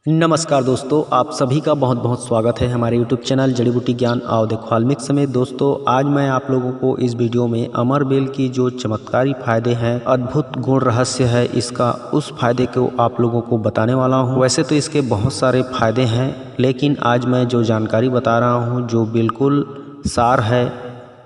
नमस्कार दोस्तों, आप सभी का बहुत बहुत स्वागत है हमारे YouTube चैनल जड़ी बूटी ज्ञान आओ देखो वाल्मीकि समेत। दोस्तों, आज मैं आप लोगों को इस वीडियो में अमर बेल की जो चमत्कारी फायदे हैं, अद्भुत गुण रहस्य है इसका, उस फायदे को आप लोगों को बताने वाला हूं। वैसे तो इसके बहुत सारे फायदे हैं, लेकिन आज मैं जो जानकारी बता रहा हूं जो बिल्कुल सार है,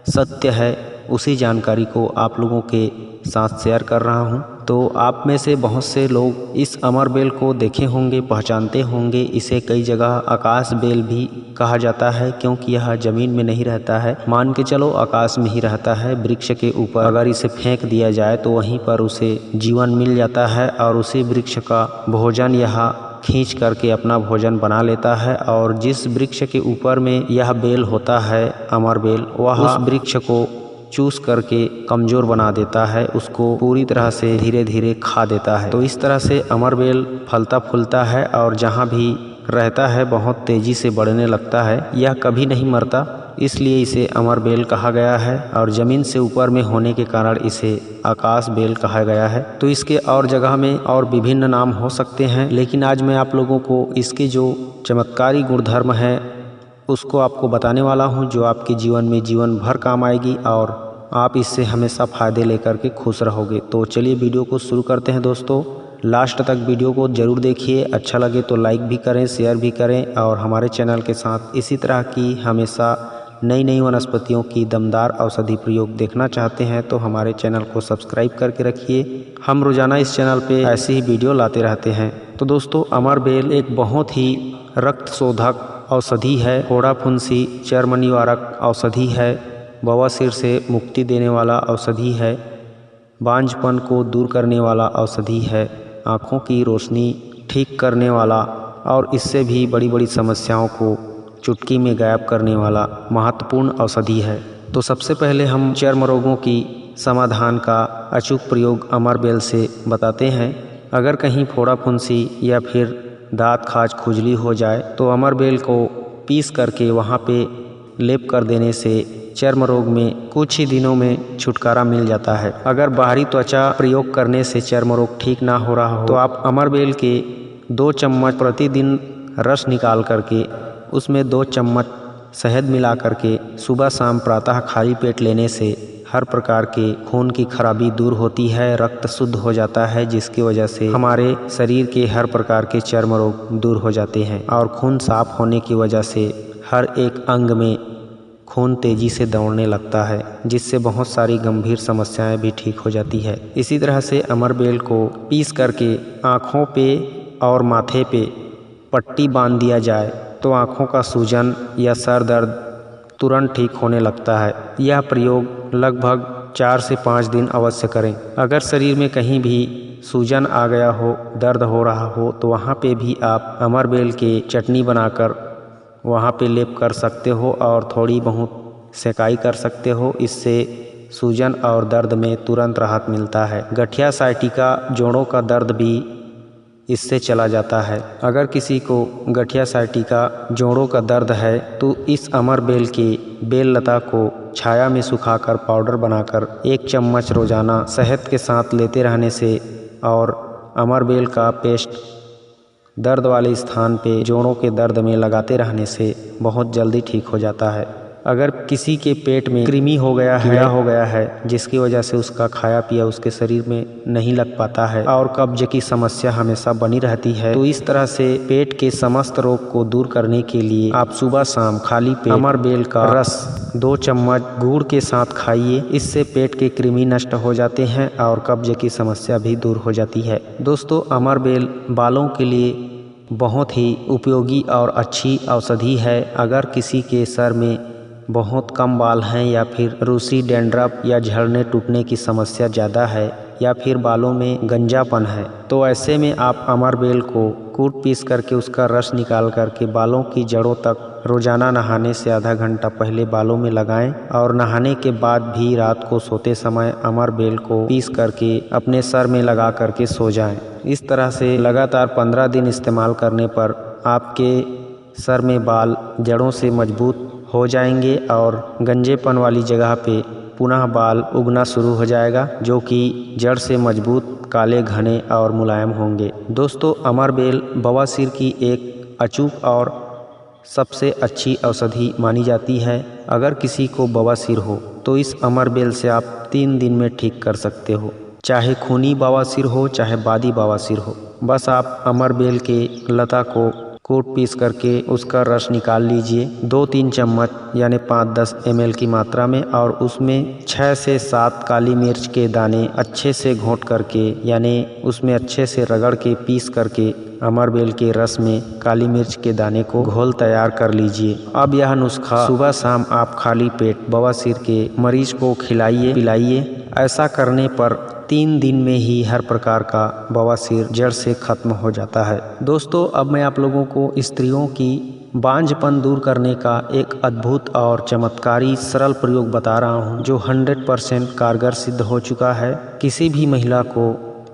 सत्य है, उसी जानकारी को आप लोगों के साथ शेयर कर रहा हूं। तो आप में से बहुत से लोग इस अमर बेल को देखे होंगे, पहचानते होंगे। इसे कई जगह आकाश बेल भी कहा जाता है, क्योंकि यह जमीन में नहीं रहता है, मान के चलो आकाश में ही रहता है। वृक्ष के ऊपर अगर इसे फेंक दिया जाए तो वहीं पर उसे जीवन मिल जाता है और उसी वृक्ष का भोजन यह खींच करके अपना भोजन बना लेता है। और जिस वृक्ष के ऊपर में यह बेल होता है, अमर बेल, वह उस वृक्ष को चूस करके कमज़ोर बना देता है, उसको पूरी तरह से धीरे धीरे खा देता है। तो इस तरह से अमर बेल फलता फूलता है और जहाँ भी रहता है बहुत तेज़ी से बढ़ने लगता है। यह कभी नहीं मरता, इसलिए इसे अमर बेल कहा गया है। और ज़मीन से ऊपर में होने के कारण इसे आकाश बेल कहा गया है। तो इसके और जगह में और विभिन्न नाम हो सकते हैं, लेकिन आज मैं आप लोगों को इसके जो चमत्कारी गुणधर्म है उसको आपको बताने वाला हूं, जो आपके जीवन में जीवन भर काम आएगी और आप इससे हमेशा फ़ायदे लेकर के खुश रहोगे। तो चलिए वीडियो को शुरू करते हैं। दोस्तों, लास्ट तक वीडियो को ज़रूर देखिए, अच्छा लगे तो लाइक भी करें, शेयर भी करें। और हमारे चैनल के साथ इसी तरह की हमेशा नई नई वनस्पतियों की दमदार औषधि प्रयोग देखना चाहते हैं तो हमारे चैनल को सब्सक्राइब करके रखिए। हम रोज़ाना इस चैनल पे ऐसी ही वीडियो लाते रहते हैं। तो दोस्तों, अमर बेल एक बहुत ही रक्त शोधक औषधि है, फोड़ा फुंसी चर्म निवारक औषधि है, बवासीर से मुक्ति देने वाला औषधि है, बांझपन को दूर करने वाला औषधि है, आँखों की रोशनी ठीक करने वाला और इससे भी बड़ी बड़ी समस्याओं को चुटकी में गायब करने वाला महत्वपूर्ण औषधि है। तो सबसे पहले हम चर्म रोगों की समाधान का अचूक प्रयोग अमर बेल से बताते हैं। अगर कहीं फोड़ा फुंसी या फिर दांत खाज खुजली हो जाए तो अमर बेल को पीस करके वहाँ पे लेप कर देने से चर्म रोग में कुछ ही दिनों में छुटकारा मिल जाता है। अगर बाहरी त्वचा प्रयोग करने से चर्म रोग ठीक ना हो रहा हो तो आप अमर बेल के 2 चम्मच प्रतिदिन रस निकाल करके उसमें 2 चम्मच शहद मिला करके सुबह शाम प्रातः खाली पेट लेने से हर प्रकार के खून की खराबी दूर होती है, रक्त शुद्ध हो जाता है, जिसकी वजह से हमारे शरीर के हर प्रकार के चर्म रोग दूर हो जाते हैं। और खून साफ होने की वजह से हर एक अंग में खून तेज़ी से दौड़ने लगता है, जिससे बहुत सारी गंभीर समस्याएं भी ठीक हो जाती है। इसी तरह से अमर बेल को पीस करके आँखों पे और माथे पे पट्टी बांध दिया जाए तो आँखों का सूजन या सर दर्द तुरंत ठीक होने लगता है। यह प्रयोग लगभग 4 से 5 दिन अवश्य करें। अगर शरीर में कहीं भी सूजन आ गया हो, दर्द हो रहा हो, तो वहाँ पे भी आप अमर बेल के चटनी बनाकर वहाँ पे लेप कर सकते हो और थोड़ी बहुत सेकाई कर सकते हो। इससे सूजन और दर्द में तुरंत राहत मिलता है। गठिया साइटिका जोड़ों का दर्द भी इससे चला जाता है। अगर किसी को गठिया साइटिका जोड़ों का दर्द है तो इस अमर बेल की बेल लता को छाया में सुखाकर पाउडर बनाकर 1 चम्मच रोजाना शहद के साथ लेते रहने से और अमर बेल का पेस्ट दर्द वाले स्थान पे जोड़ों के दर्द में लगाते रहने से बहुत जल्दी ठीक हो जाता है। अगर किसी के पेट में कृमि हो गया है, कीड़ा हो गया है, जिसकी वजह से उसका खाया पिया उसके शरीर में नहीं लग पाता है और कब्ज की समस्या हमेशा बनी रहती है, तो इस तरह से पेट के समस्त रोग को दूर करने के लिए आप सुबह शाम खाली पेट अमर बेल का रस 2 चम्मच गुड़ के साथ खाइए। इससे पेट के कृमि नष्ट हो जाते हैं और कब्ज की समस्या भी दूर हो जाती है। दोस्तों, अमर बेल बालों के लिए बहुत ही उपयोगी और अच्छी औषधि है। अगर किसी के सर में बहुत कम बाल हैं या फिर रूसी डैंड्रफ या झड़ने टूटने की समस्या ज़्यादा है या फिर बालों में गंजापन है, तो ऐसे में आप अमर बेल को कूट पीस करके उसका रस निकाल करके बालों की जड़ों तक रोज़ाना नहाने से आधा घंटा पहले बालों में लगाएं और नहाने के बाद भी रात को सोते समय अमर बेल को पीस करके अपने सर में लगा करके सो जाएं। इस तरह से लगातार 15 दिन इस्तेमाल करने पर आपके सर में बाल जड़ों से मजबूत हो जाएंगे और गंजेपन वाली जगह पे पुनः बाल उगना शुरू हो जाएगा, जो कि जड़ से मजबूत काले, घने और मुलायम होंगे। दोस्तों, अमरबेल बवासीर की एक अचूक और सबसे अच्छी औषधि मानी जाती है। अगर किसी को बवासीर हो तो इस अमरबेल से आप 3 दिन में ठीक कर सकते हो, चाहे खूनी बवासीर हो चाहे बादी बवासीर हो। बस आप अमरबेल के लता को कूट पीस करके उसका रस निकाल लीजिए 2-3 चम्मच यानी 5-10 ml की मात्रा में, और उसमें 6 से 7 काली मिर्च के दाने अच्छे से घोंट करके यानी उसमें अच्छे से रगड़ के पीस करके अमरबेल के रस में काली मिर्च के दाने को घोल तैयार कर लीजिए। अब यह नुस्खा सुबह शाम आप खाली पेट बवासीर के मरीज को खिलाइए पिलाइए। ऐसा करने पर 3 दिन में ही हर प्रकार का बवासीर जड़ से खत्म हो जाता है। दोस्तों, अब मैं आप लोगों को स्त्रियों की बांझपन दूर करने का एक अद्भुत और चमत्कारी सरल प्रयोग बता रहा हूं, जो 100% कारगर सिद्ध हो चुका है। किसी भी महिला को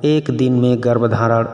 1 दिन में गर्भधारण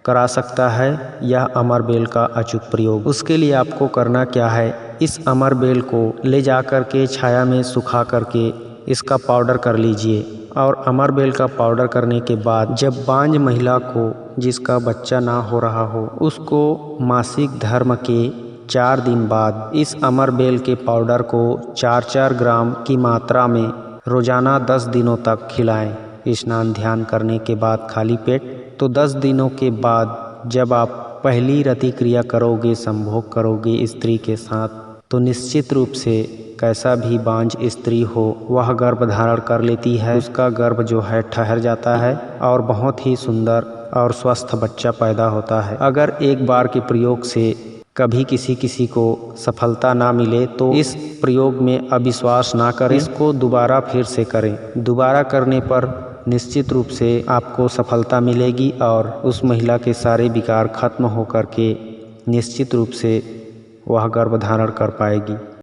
करा सकता है यह अमरबेल का अचूक प्रयोग। उसके लिए आपको करना क्या है, इस अमरबेल को ले जा कर के छाया में सुखा करके इसका पाउडर कर लीजिए। और अमरबेल का पाउडर करने के बाद जब बांझ महिला को जिसका बच्चा ना हो रहा हो, उसको मासिक धर्म के 4 दिन बाद इस अमरबेल के पाउडर को 4-4 ग्राम की मात्रा में रोजाना 10 दिनों तक खिलाएं। स्नान ध्यान करने के बाद खाली पेट। तो 10 दिनों के बाद जब आप पहली रति क्रिया करोगे, संभोग करोगे स्त्री के साथ, तो निश्चित रूप से कैसा भी बांझ स्त्री हो वह गर्भ धारण कर लेती है। उसका गर्भ जो है ठहर जाता है और बहुत ही सुंदर और स्वस्थ बच्चा पैदा होता है। अगर एक बार के प्रयोग से कभी किसी को सफलता ना मिले तो इस प्रयोग में अविश्वास ना करें, इसको दोबारा फिर से करें। दोबारा करने पर निश्चित रूप से आपको सफलता मिलेगी और उस महिला के सारे विकार खत्म होकर के निश्चित रूप से वह गर्भ धारण कर पाएगी।